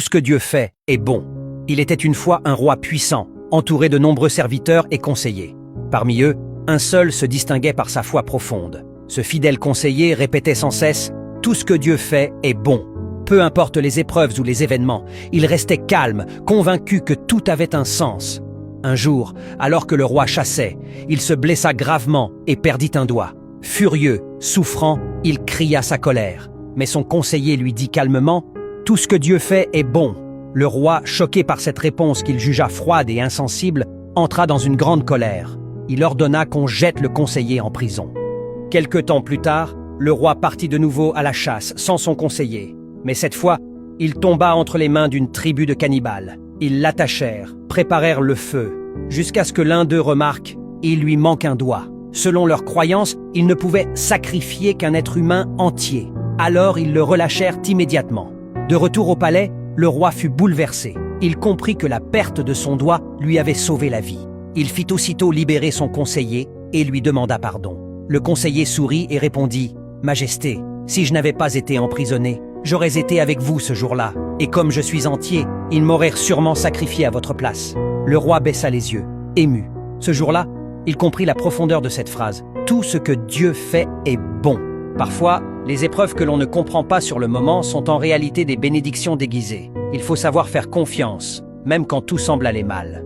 ce que Dieu fait est bon. Il était une fois un roi puissant, entouré de nombreux serviteurs et conseillers. Parmi eux, un seul se distinguait par sa foi profonde. Ce fidèle conseiller répétait sans cesse « Tout ce que Dieu fait est bon ». Peu importe les épreuves ou les événements, il restait calme, convaincu que tout avait un sens. Un jour, alors que le roi chassait, il se blessa gravement et perdit un doigt. Furieux, souffrant, il cria sa colère. Mais son conseiller lui dit calmement « Tout ce que Dieu fait est bon ». Le roi, choqué par cette réponse qu'il jugea froide et insensible, entra dans une grande colère. Il ordonna qu'on jette le conseiller en prison. Quelque temps plus tard, le roi partit de nouveau à la chasse sans son conseiller. Mais cette fois, il tomba entre les mains d'une tribu de cannibales. Ils l'attachèrent, préparèrent le feu, jusqu'à ce que l'un d'eux remarque « Il lui manque un doigt ». Selon leur croyance, ils ne pouvaient sacrifier qu'un être humain entier. Alors ils le relâchèrent immédiatement. De retour au palais, le roi fut bouleversé. Il comprit que la perte de son doigt lui avait sauvé la vie. Il fit aussitôt libérer son conseiller et lui demanda pardon. Le conseiller sourit et répondit « Majesté, si je n'avais pas été emprisonné, j'aurais été avec vous ce jour-là, et comme je suis entier, ils m'auraient sûrement sacrifié à votre place. » Le roi baissa les yeux, ému. Ce jour-là, il comprit la profondeur de cette phrase. Tout ce que Dieu fait est bon. Parfois, les épreuves que l'on ne comprend pas sur le moment sont en réalité des bénédictions déguisées. Il faut savoir faire confiance, même quand tout semble aller mal.